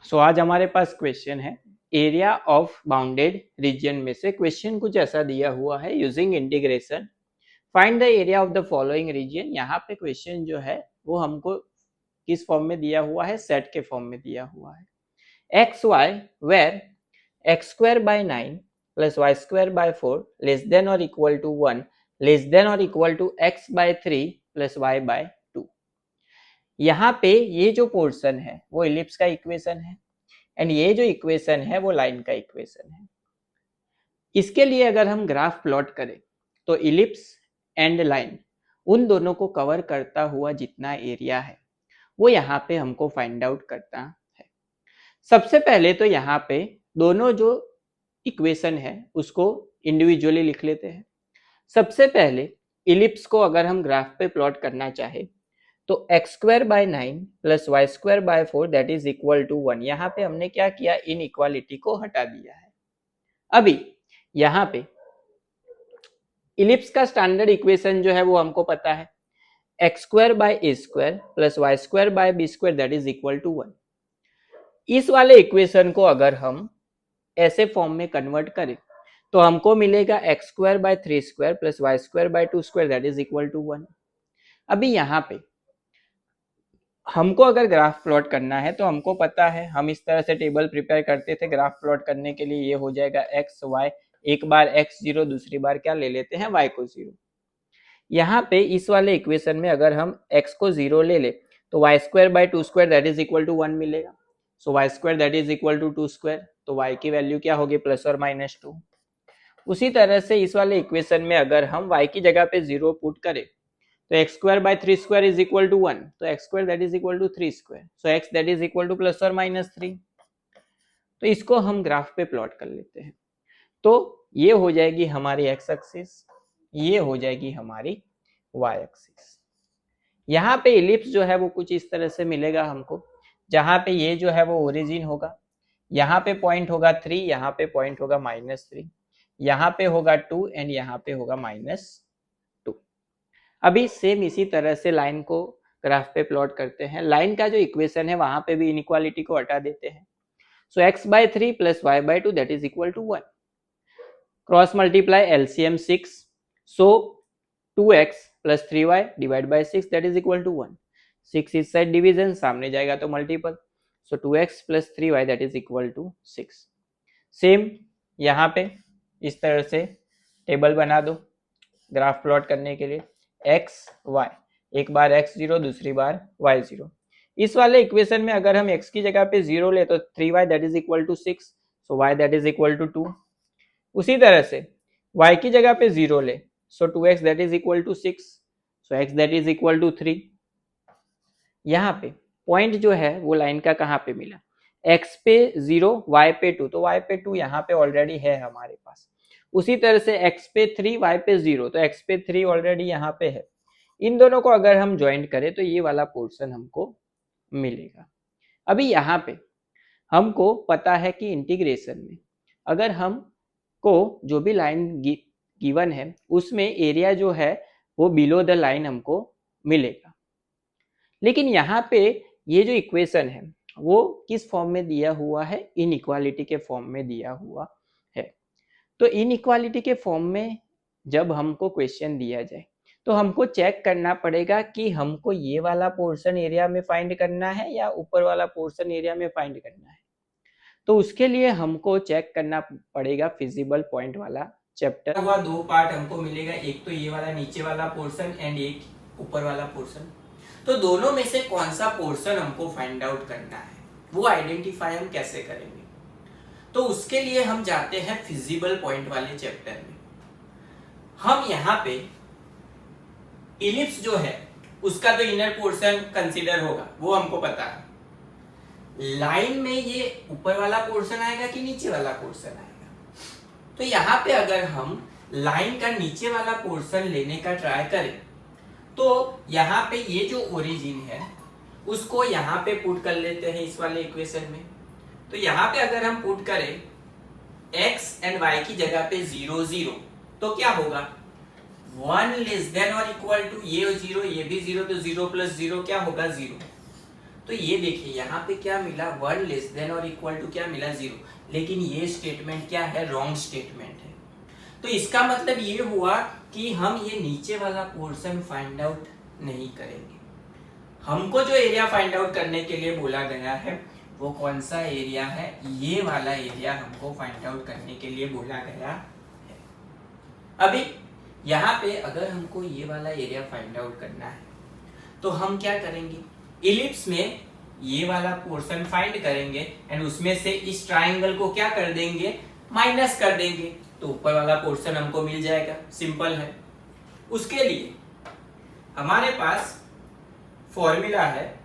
सो आज हमारे पास क्वेश्चन है एरिया ऑफ बाउंडेड रीजन में से क्वेश्चन कुछ ऐसा दिया हुआ है using integration find the area of the following region. यहाँ पे क्वेश्चन जो है वो हमको किस फॉर्म में दिया हुआ है, सेट के फॉर्म में दिया हुआ है। X Y where X square by 9 plus Y square by 4 less than और इक्वल टू 1 लेस देन और equal to X by 3 plus Y by 2। यहाँ पे ये जो पोर्शन है वो इलिप्स का इक्वेशन है एंड ये जो इक्वेशन है वो लाइन का इक्वेशन है। इसके लिए अगर हम ग्राफ प्लॉट करें तो इलिप्स एंड लाइन उन दोनों को कवर करता हुआ जितना एरिया है वो यहाँ पे हमको फाइंड आउट करना है। सबसे पहले तो यहाँ पे दोनों जो इक्वेशन है उसको इंडिविजुअली लिख लेते हैं। सबसे पहले इलिप्स को अगर हम ग्राफ पे प्लॉट करना चाहे तो X square by 9 plus Y square by 4 that is equal to 1। यहाँ पे हमने क्या किया, इन इक्वालिटी को हटा दिया है। अभी यहाँ पे इलिप्स का स्टैंडर्ड इक्वेशन जो है वो हमको पता है, X square by A square plus Y square by B square that is equal to 1। इस वाले इक्वेशन को अगर हम ऐसे फॉर्म में कन्वर्ट करें तो हमको मिलेगा X square by 3 square plus Y square by 2 square that is equal to 1। अभी यहाँ पे हमको अगर ग्राफ प्लॉट करना है तो हमको पता है, हम इस तरह से टेबल प्रिपेयर करते थे ग्राफ प्लॉट करने के लिए। ये हो जाएगा एक्स वाई, एक बार एक्स जीरो, दूसरी बार क्या ले लेते हैं, वाई को जीरो। यहाँ पे इस वाले इक्वेशन में अगर हम एक्स को जीरो ले ले तो y square by 2 square that is equal to 1 मिलेगा। So y square that is equal to 2 square, तो वाई की वैल्यू क्या होगी, प्लस और माइनस 2। उसी तरह से इस वाले इक्वेशन में अगर हम वाई की जगह पे जीरो पुट करें तो X square by 3 square is equal to 1, तो X square that is equal to 3 square, so X that is equal to plus और माइनस 3। तो इसको हम ग्राफ पे प्लॉट कर लेते हैं। तो ये हो जाएगी हमारी एक्स एक्सिस, ये हो जाएगी हमारी वाई एक्सिस। यहाँ पे इलिप्स जो है वो कुछ इस तरह से मिलेगा हमको, जहाँ पे ये जो है वो ओरिजिन होगा, यहाँ पे पॉइंट होगा 3, यहाँ पे पॉइंट होगा -3, यहाँ पे होगा 2 एंड यहाँ पे होगा -2। अभी सेम इसी तरह से लाइन को ग्राफ पे प्लॉट करते हैं। लाइन का जो इक्वेशन है वहां पे भी इनइक्वालिटी को हटा देते हैं। So x by 3 plus Y by 2 that is equal to 1। Cross multiply LCM 6, so 2x plus 3y divide by 6 that is equal to 1। 6 इस साइड डिवीजन, सामने जाएगा तो multiple, so 2x plus 3y that is equal to 6। Same यहाँ पे इस तरह से table बना दो ग्राफ प्लॉट करने के लिए, एक्स वाई, एक बार एक्स जीरो, दूसरी बार वाई जीरो। इस वाले इक्वेशन में अगर हम एक्स की जगह पे जीरो ले तो 3y that is equal to 6, so y that is equal to 2। उसी तरह से y की जगह पे जीरो ले, so 2x that is equal to 6, so x that is equal to 3। यहाँ पे पॉइंट जो है वो लाइन का कहाँ पे मिला, x पे 0, y पे 2, तो y पे 2 यहाँ पे ऑलरेडी है हमारे पास। उसी तरह से x पे 3, y पे 0, तो x पे 3 ऑलरेडी यहाँ पे है। इन दोनों को अगर हम ज्वाइंट करें तो ये वाला पोर्शन हमको मिलेगा। अभी यहाँ पे हमको पता है कि इंटीग्रेशन में अगर हमको जो भी लाइन गिवन है उसमें एरिया जो है वो बिलो द लाइन हमको मिलेगा। लेकिन यहाँ पे ये जो इक्वेशन है वो किस फॉर्म में दिया हुआ है, इनइक्वालिटी के फॉर्म में दिया हुआ है। तो इनइक्वालिटी के फॉर्म में जब हमको क्वेश्चन दिया जाए तो हमको चेक करना पड़ेगा कि हमको ये वाला पोर्शन एरिया में फाइंड करना है या ऊपर वाला पोर्शन एरिया में फाइंड करना है। तो उसके लिए हमको चेक करना पड़ेगा फिजिबल पॉइंट वाला चैप्टर हुआ। दो पार्ट हमको मिलेगा, एक तो ये वाला नीचे वाला पोर्शन एंड एक ऊपर वाला पोर्शन। तो दोनों में से कौन सा पोर्शन हमको फाइंड आउट करना है वो आइडेंटिफाई हम कैसे करेंगे, तो उसके लिए हम जाते हैं फिजिबल पॉइंट वाले चैप्टर में। हम यहाँ पे इलिप्स जो है उसका तो इनर पोर्शन कंसीडर होगा, वो हमको पता है। लाइन में ये ऊपर वाला पोर्शन आएगा कि नीचे वाला पोर्शन आएगा, तो यहाँ पे अगर हम लाइन का नीचे वाला पोर्शन लेने का ट्राई करें तो यहाँ पे ये जो ओरिजिन है उसको यहाँ पे पुट कर लेते हैं इस वाले इक्वेशन में। तो यहाँ पे अगर हम पुट करें x एंड y की जगह पे 0 0, तो क्या होगा, 1 लेस देन और इक्वल टू, ये 0 ये भी 0, तो 0 प्लस 0 क्या होगा 0। तो ये देखिए यहाँ पे क्या मिला, 1 लेस देन और इक्वल टू क्या मिला, 0। लेकिन ये स्टेटमेंट क्या है, रॉन्ग स्टेटमेंट है। तो इसका मतलब ये हुआ कि हम ये नीचे वाला पोर्शन फाइंड आउट नहीं करेंगे। हमको जो एरिया फाइंड आउट करने के लिए बोला गया है वो कौन सा एरिया है, ये वाला एरिया हमको फाइंड आउट करने के लिए बोला गया है। अभी यहाँ पे अगर हमको ये वाला एरिया फाइंड आउट करना है तो हम क्या करेंगे, इलिप्स में ये वाला पोर्शन फाइंड करेंगे एंड उसमें से इस ट्राइंगल को क्या कर देंगे, माइनस कर देंगे, तो ऊपर वाला पोर्शन हमको मिल जाएगा। सिंपल है। उसके लिए हमारे पास फॉर्मूला है,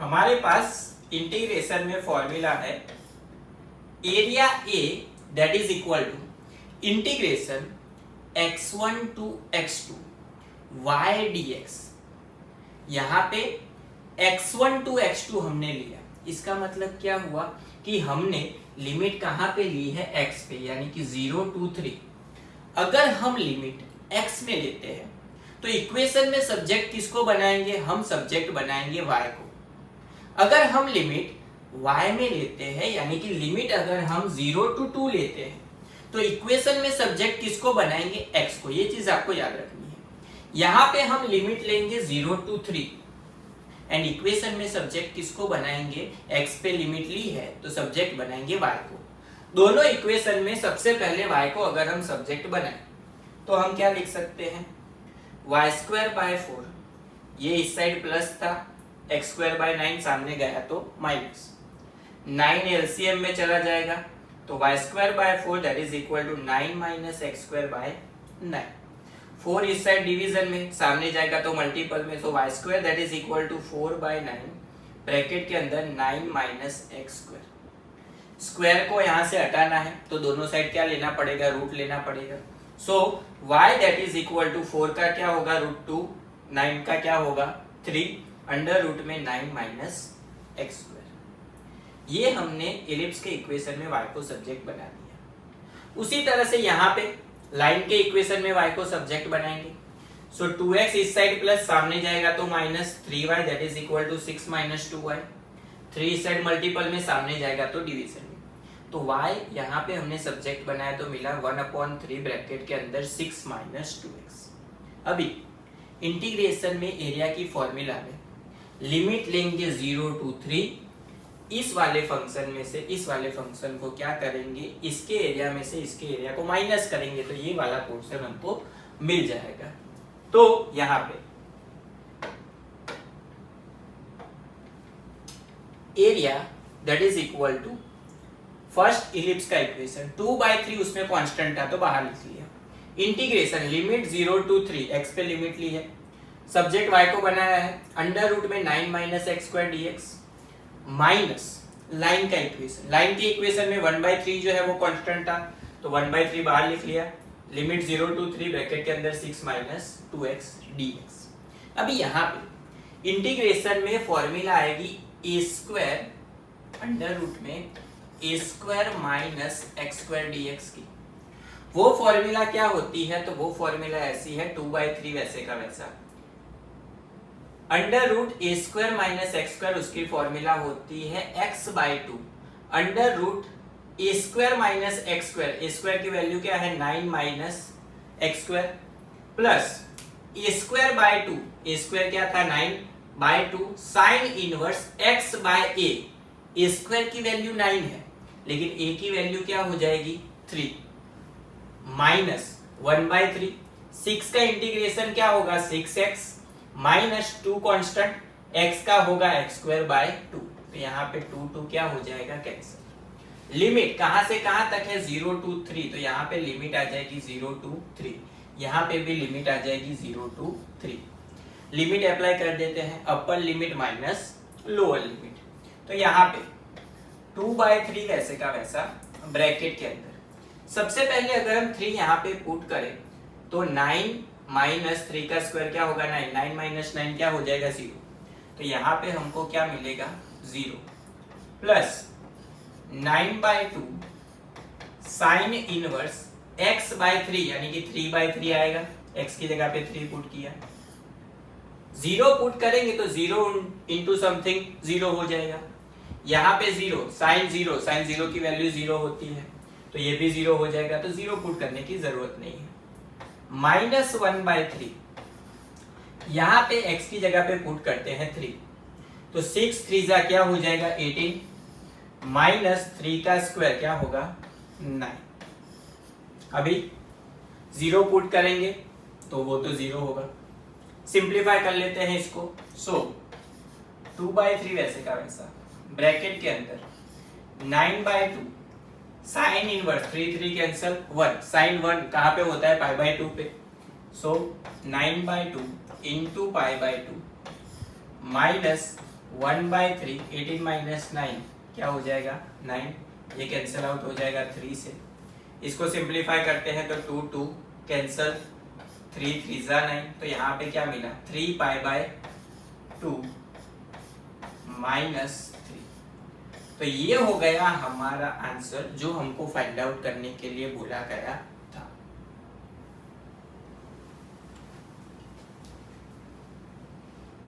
हमारे पास इंटीग्रेशन में फॉर्मूला है area A that is equal to integration x1 to x2 y dx। यहां पे x1 टू x2 हमने लिया, इसका मतलब क्या हुआ कि हमने लिमिट कहां पे ली है, x पे, यानी कि 0 टू 3। अगर हम लिमिट x में लेते हैं तो इक्वेशन में सब्जेक्ट किसको बनाएंगे, हम सब्जेक्ट बनाएंगे y को। अगर हम लिमिट y में लेते हैं, यानी कि लिमिट अगर हम 0 टू 2 लेते हैं तो इक्वेशन में सब्जेक्ट किसको बनाएंगे, x को। ये चीज आपको याद रखनी है। यहां पे हम लिमिट लेंगे 0 टू 3 एंड इक्वेशन में सब्जेक्ट किसको बनाएंगे, x पे लिमिट ली है तो सब्जेक्ट बनाएंगे y को। दोनों इक्वेशन में सबसे पहले y को अगर हम सब्जेक्ट बनाएं तो हम क्या लिख सकते हैं, y²/4, ये इस साइड प्लस था, x²/9 सामने गया तो माइनस, 9 एलसीएम में चला जाएगा तो y²/4 that is equal to 9 minus x²/9। 4 इस साइड डिवीजन में, सामने जाएगा तो मल्टीपल में, तो y² that is equal to 4/9 bracket के अंदर 9 माइनस x²। स्क्वायर को यहां से हटाना है तो दोनों साइड क्या लेना पड़ेगा, रूट लेना पड़ेगा। So y that is equal to 4 का क्या होगा, √2, 9 का क्या होगा 3, अंडर रूट में 9 माइनस x²। ये हमने एलिप्स के इक्वेशन में y को सब्जेक्ट बना दिया। उसी तरह से यहाँ पे लाइन के इक्वेशन में y को सब्जेक्ट बनाएंगे। सो 2x इस साइड प्लस, सामने जाएगा तो minus 3y that is equal to 6 minus 2y। 3 इस साइड मल्टीपल में, सामने जाएगा तो डिवीजन में, तो y यहाँ पे हमने सब्जेक्ट बनाया तो मिला 1/3 ब्रैकेट के अंदर 6 माइनस 2x। अभी इंटीग्रेशन में एरिया की फॉर्मूला में लिमिट लेंगे 0 टू 3, इस वाले फंक्शन में से इस वाले फंक्शन को क्या करेंगे, इसके एरिया में से इसके एरिया को माइनस करेंगे तो ये वाला पोर्शन हमको मिल जाएगा। तो यहाँ पे area that is equal to first ellipse का इक्वेशन 2/3, उसमें कांस्टेंट था तो बाहर लिख लिया, इंटीग्रेशन लिमिट 0 टू 3, x पे लिमिट ली है, सब्जेक्ट y को बनाया है, अंडर रूट में 9 minus x² dx minus line का इक्वेशन। लाइन के इक्वेशन में 1/3 जो है वो कांस्टेंट था तो 1/3 बाहर लिख लिया, लिमिट 0 टू 3 ब्रैकेट के अंदर 6 माइनस 2x dx। अभी यहाँ पे इंटीग्रेशन में फॉर्मूला आएगी a² अंडर रूट में a² माइनस x² dx की। वो फॉर्मूला क्या होती है, तो वो फॉर्मूला ऐसी है 2/3 वैसे का वैसा, under root a² minus x², उसकी फॉर्मूला होती है x/2 under root a² minus x², a² की वैल्यू क्या है 9 minus x² plus a²/2, a² क्या था 9/2 साइन इनवर्स x/a, a² की वैल्यू 9 है लेकिन a की वैल्यू क्या हो जाएगी 3 माइनस 1/3, 6 का इंटीग्रेशन क्या होगा 6x माइनस 2 कांस्टेंट, x का होगा x²/2, तो यहाँ पे 2 क्या हो जाएगा कैंसिल। लिमिट कहां से कहां तक है 0 टू 3, तो यहाँ पे लिमिट आ जाएगी 0 टू 3, यहाँ पे भी लिमिट आ जाएगी 0 टू 3। लिमिट अप्लाई कर देते हैं, upper limit minus lower limit, तो यहाँ पे 2/3 वैसे का वैसा ब्रैकेट के अंदर। सबसे पहले अगर हम 3 यहाँ पे पुट करें तो 9 माइनस 3 का स्क्वायर क्या होगा 9, 9 माइनस 9 क्या हो जाएगा 0, तो यहाँ पे हमको क्या मिलेगा 0 plus 9/2 sine inverse x by 3 यानी कि 3 बाय 3 आएगा, x की जगह पे 3 पुट किया, 0 पुट करेंगे तो 0 इंटू समथिंग 0 हो जाएगा, यहाँ पे 0 साइन 0 की वैल्यू 0 होती है तो ये भी 0 हो जाएगा, तो 0 पुट करने की जरूरत नहीं है। -1/3 यहाँ पे x की जगह पे पुट करते हैं 3, तो 6 3 जा क्या हो जाएगा 18, -3 का स्क्वायर क्या होगा 9। अभी 0 पुट करेंगे तो वो तो 0 होगा, सिंप्लीफाई कर लेते हैं इसको। सो 2/3 वैसे का वैसा ब्रैकेट के अंदर 9/2 साइन इनवर्स 3 कैंसल 1, साइन 1 कहाँ पे होता है π/2 पे, सो 9/2 इंटू π/2 -1/3, 18 - 9 क्या हो जाएगा 9, ये कैंसल आउट हो जाएगा 3 से, इसको सिंप्लीफाई करते हैं तो 2 कैंसल 3 3 जा 9, तो यहाँ पे क्या मिला 3π/2 -3। तो ये हो गया हमारा आंसर जो हमको फाइंड आउट करने के लिए बोला गया